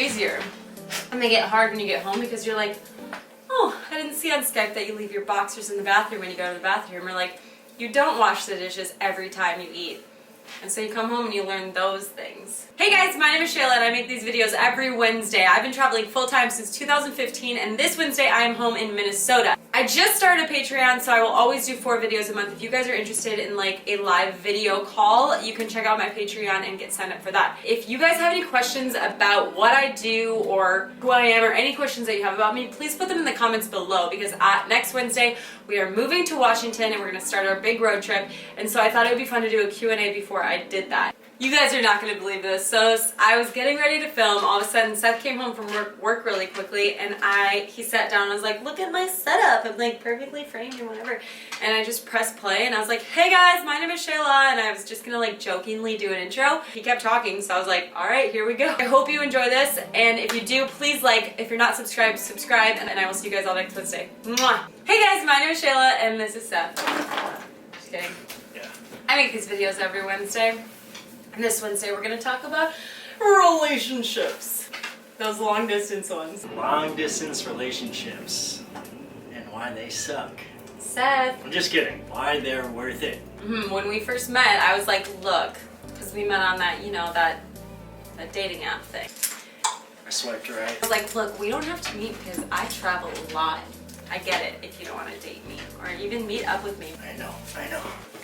easier. And they get hard when you get home because you're like, oh, I didn't see on Skype that you leave your boxers in the bathroom when you go to the bathroom. Or like, you don't wash the dishes every time you eat. And so you come home and you learn those things. Hey guys, my name is Shayla and I make these videos every Wednesday. I've been traveling full-time since 2015 and this Wednesday I am home in Minnesota. I just started a Patreon, so I will always do 4 videos a month. If you guys are interested in like a live video call, you can check out my Patreon and get signed up for that. If you guys have any questions about what I do or who I am or any questions that you have about me, please put them in the comments below because next Wednesday we are moving to Washington and we're going to start our big road trip. And so I thought it would be fun to do a Q&A before I did that. You guys are not going to believe this. So I was getting ready to film. All of a sudden, Seth came home from work really quickly, and he sat down and was like, look at my setup. I'm like perfectly framed and whatever. And I just pressed play, and I was like, hey guys, my name is Shayla, and I was just going to like jokingly do an intro. He kept talking, so I was like, all right, here we go. I hope you enjoy this, and if you do, please like. If you're not subscribed, subscribe, and I will see you guys all next Wednesday. Mwah. Hey guys, my name is Shayla, and this is Seth. Just kidding. Yeah. I make these videos every Wednesday. And this Wednesday we're going to talk about relationships. Those long distance ones. Long distance relationships and why they suck. Seth. I'm just kidding. Why they're worth it. When we first met, I was like, look, because we met on that, you know, that dating app thing. I swiped right. I was like, look, we don't have to meet because I travel a lot. I get it if you don't want to date me or even meet up with me. I know.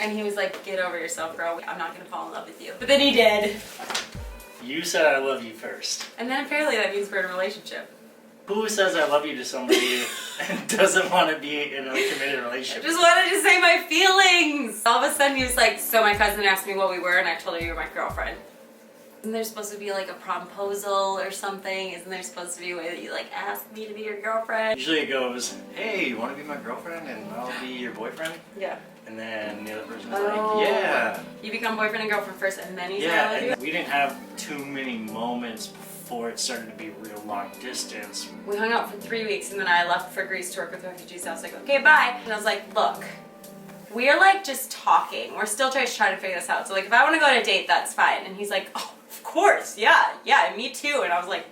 And he was like, get over yourself, bro. I'm not going to fall in love with you. But then he did. You said I love you first. And then apparently that means we're in a relationship. Who says I love you to somebody and doesn't want to be in a committed relationship? I just wanted to say my feelings. All of a sudden he was like, so my cousin asked me what we were and I told her you were my girlfriend. Isn't there supposed to be like a promposal or something? Isn't there supposed to be a way that you like ask me to be your girlfriend? Usually it goes, hey, you want to be my girlfriend and I'll be your boyfriend? Yeah. And then the other person's like, yeah. You become boyfriend and girlfriend first and then you say I love you? Yeah, and we didn't have too many moments before it started to be real long distance. We hung out for 3 weeks and then I left for Greece to work with refugees. I was like, okay, bye. And I was like, look, we are like just talking. We're still trying to figure this out. So like if I want to go on a date, that's fine. And he's like, oh, of course, yeah, me too. And I was like,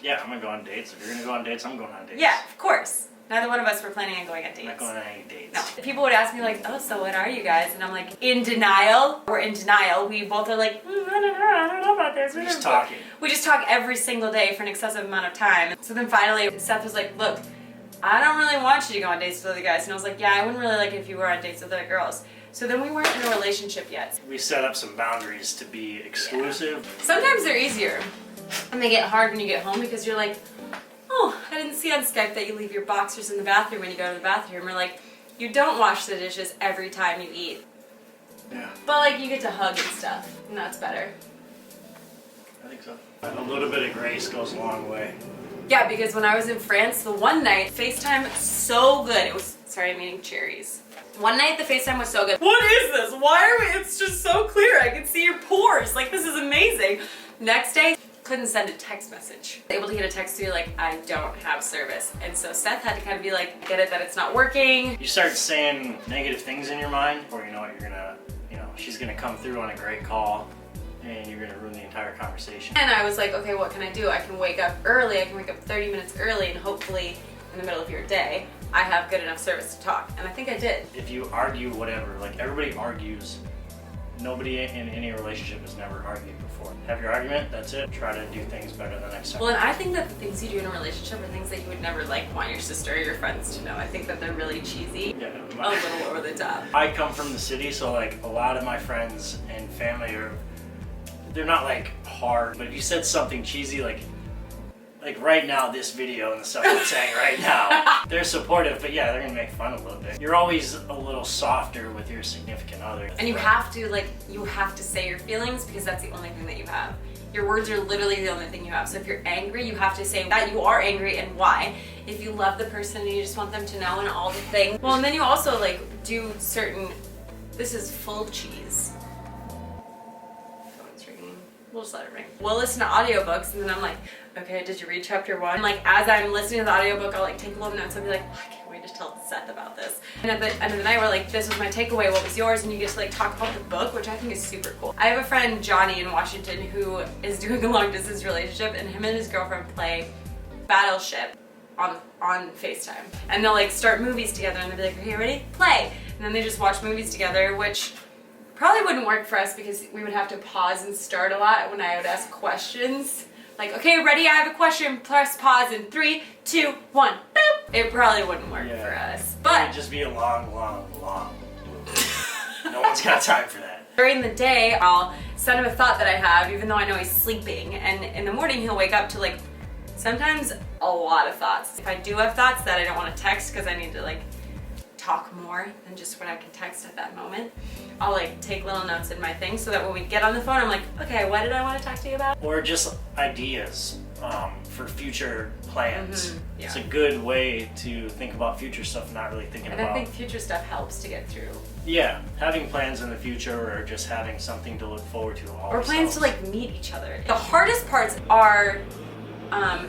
yeah, I'm gonna go on dates. If you're gonna go on dates, I'm going on dates. Yeah, of course. Neither one of us were planning on going on dates. I'm not going on any dates. No. People would ask me like, oh, so what are you guys? And I'm like, in denial. We're in denial. We both are like, I don't know about this. We're just talking. We just talk every single day for an excessive amount of time. So then finally, Seth was like, look, I don't really want you to go on dates with other guys. And I was like, yeah, I wouldn't really like it if you were on dates with other girls. So then we weren't in a relationship yet. We set up some boundaries to be exclusive. Yeah. Sometimes they're easier. And they get hard when you get home because you're like, oh, I didn't see on Skype that you leave your boxers in the bathroom when you go to the bathroom. Or like, you don't wash the dishes every time you eat. Yeah. But like, you get to hug and stuff. And that's better. I think so. A little bit of grace goes a long way. Yeah, because when I was in France, the one night, FaceTime so good. It was, sorry, I'm eating cherries. One night the FaceTime was so good. What is this? Why are we, it's just so clear. I can see your pores. Like, this is amazing. Next day, couldn't send a text message. Able to get a text to you like, I don't have service. And so Seth had to kind of be like, get it that it's not working. You start saying negative things in your mind, or you know what, she's gonna come through on a great call and you're gonna ruin the entire conversation. And I was like, okay, what can I do? I can wake up early. I can wake up 30 minutes early and hopefully in the middle of your day, I have good enough service to talk. And I think I did. If you argue whatever, like everybody argues, nobody in any relationship has never argued before. Have your argument, that's it. Try to do things better the next time. Well, and I think that the things you do in a relationship are things that you would never like want your sister or your friends to know. I think that they're really cheesy, Yeah, a little over the top. I come from the city, so like a lot of my friends and family they're not like hard, but if you said something cheesy like right now, this video and the stuff I'm saying right now, they're supportive, but yeah, they're gonna make fun a little bit. You're always a little softer with your significant other. And you have to say your feelings because that's the only thing that you have. Your words are literally the only thing you have. So if you're angry, you have to say that you are angry and why. If you love the person and you just want them to know and all the things. Well, and then you also like do certain, this is full cheese. Phone's ringing. We'll just let it ring. We'll listen to audiobooks and then I'm like, okay, did you read chapter 1? And like as I'm listening to the audiobook, I'll like take a little notes and be like, I can't wait to to tell Seth about this. And at the end of the night, we're like, this was my takeaway, what was yours? And you get to like talk about the book, which I think is super cool. I have a friend, Johnny, in Washington, who is doing a long distance relationship, and him and his girlfriend play Battleship on FaceTime. And they'll like start movies together and they'll be like, okay, ready? Play! And then they just watch movies together, which probably wouldn't work for us because we would have to pause and start a lot when I would ask questions. Like, okay, ready? I have a question. Press pause in 3, 2, 1. Boop. It probably wouldn't work for us. But it'd just be a long movie. No one's got time for that. During the day, I'll send him a thought that I have, even though I know he's sleeping. And in the morning, he'll wake up to like sometimes a lot of thoughts. If I do have thoughts that I don't want to text because I need to like talk more than just what I can text at that moment, I'll like take little notes in my thing so that when we get on the phone, I'm like, okay, what did I want to talk to you about? Or just ideas for future plans. Yeah. It's a good way to think about future stuff, not really thinking about. And I think future stuff helps to get through. Yeah, having plans in the future or just having something to look forward to. Or plans to like meet each other. The hardest parts are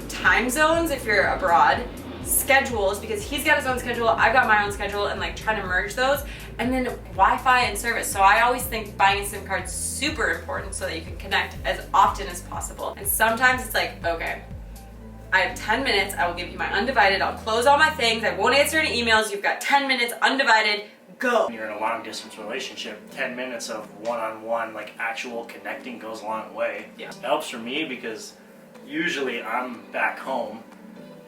time zones if you're abroad, schedules because he's got his own schedule, I've got my own schedule, and like trying to merge those, and then Wi-Fi and service. So I always think buying a SIM card is super important so that you can connect as often as possible. And sometimes it's like, okay, I have 10 minutes, I will give you my undivided, I'll close all my things, I won't answer any emails, you've got 10 minutes undivided, go. When you're in a long distance relationship, 10 minutes of one-on-one like actual connecting goes a long way. Yeah. It helps for me because usually I'm back home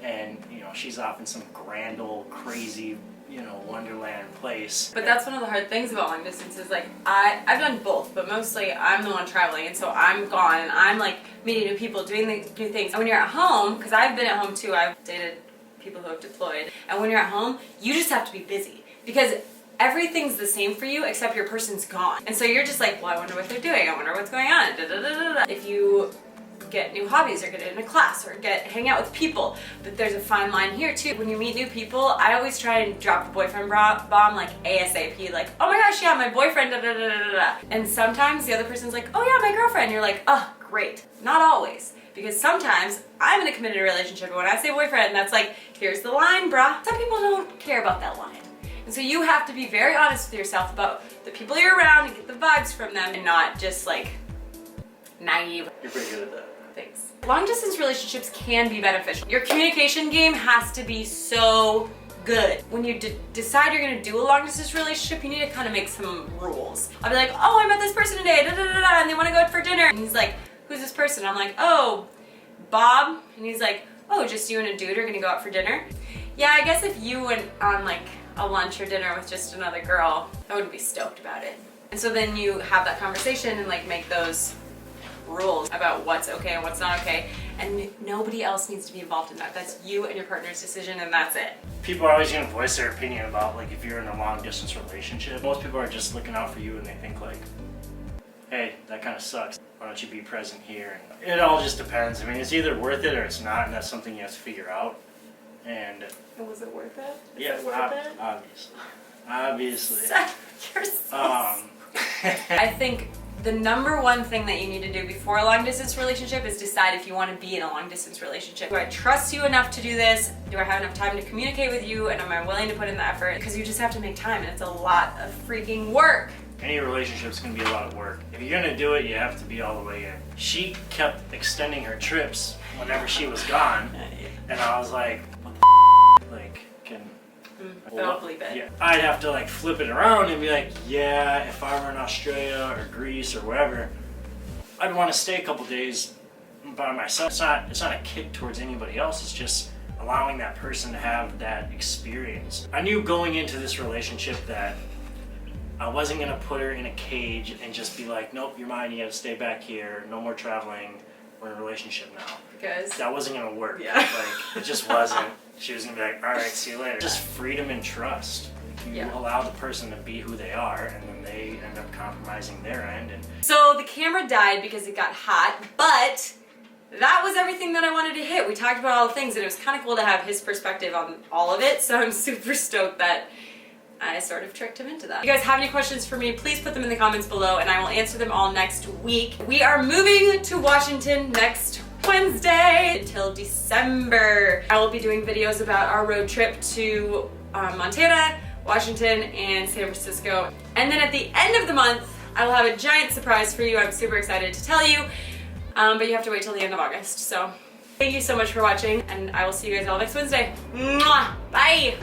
and you know she's off in some grand old crazy, you know, wonderland place. But that's one of the hard things about long distance is like I've done both, but mostly I'm the one traveling, and so I'm gone and I'm like meeting new people, doing new things. And when you're at home, because I've been at home too, I've dated people who have deployed, and when you're at home, you just have to be busy because everything's the same for you except your person's gone. And so you're just like, well, I wonder what they're doing, I wonder what's going on. Da, da, da, da, da. If you get new hobbies or get in a class or hang out with people, but there's a fine line here too. When you meet new people, I always try and drop the boyfriend bomb like ASAP, like, oh my gosh, yeah, my boyfriend, da da da da da. And sometimes the other person's like, oh yeah, my girlfriend. You're like, oh, great. Not always, because sometimes I'm in a committed relationship, and when I say boyfriend, that's like, here's the line, bruh. Some people don't care about that line. And so you have to be very honest with yourself about the people you're around and get the vibes from them and not just like naive. You're pretty good at that. Thanks. Long distance relationships can be beneficial. Your communication game has to be so good. When you decide you're gonna do a long distance relationship, you need to kind of make some rules. I'll be like, oh, I met this person today, da da da da, and they wanna go out for dinner. And he's like, who's this person? I'm like, oh, Bob. And he's like, oh, just you and a dude are gonna go out for dinner? Yeah, I guess if you went on like a lunch or dinner with just another girl, I wouldn't be stoked about it. And so then you have that conversation and like make those rules about what's okay and what's not okay, and nobody else needs to be involved in that. That's you and your partner's decision, and that's it. People are always going to voice their opinion about like if you're in a long distance relationship. Most people are just looking out for you and they think like, hey, that kind of sucks, why don't you be present here? And it all just depends. I mean, it's either worth it or it's not, and that's something you have to figure out. And was it worth it? Yeah, it worth it? obviously. You're so I think the number one thing that you need to do before a long distance relationship is decide if you want to be in a long distance relationship. Do I trust you enough to do this? Do I have enough time to communicate with you? And am I willing to put in the effort? Because you just have to make time, and it's a lot of freaking work. Any relationship's gonna be a lot of work. If you're gonna do it, you have to be all the way in. She kept extending her trips whenever she was gone, and I was like, what the like, can... Don't believe it. Yeah, I'd have to like flip it around and be like, yeah, if I were in Australia or Greece or wherever, I'd want to stay a couple days by myself. It's not a kick towards anybody else. It's just allowing that person to have that experience. I knew going into this relationship that I wasn't gonna put her in a cage and just be like, nope, you're mine. You got to stay back here. No more traveling. We're in a relationship now. Because that wasn't gonna work. Yeah. Like it just wasn't. She was gonna be like, all right, see you later. Just freedom and trust. You allow the person to be who they are, and then they end up compromising their end. And so the camera died because it got hot, but that was everything that I wanted to hit. We talked about all the things, and it was kind of cool to have his perspective on all of it. So I'm super stoked that I sort of tricked him into that. If you guys have any questions for me, please put them in the comments below, and I will answer them all next week. We are moving to Washington next Wednesday until December. I will be doing videos about our road trip to Montana, Washington, and San Francisco. And then at the end of the month, I will have a giant surprise for you. I'm super excited to tell you, but you have to wait till the end of August. So thank you so much for watching, and I will see you guys all next Wednesday. Mwah! Bye!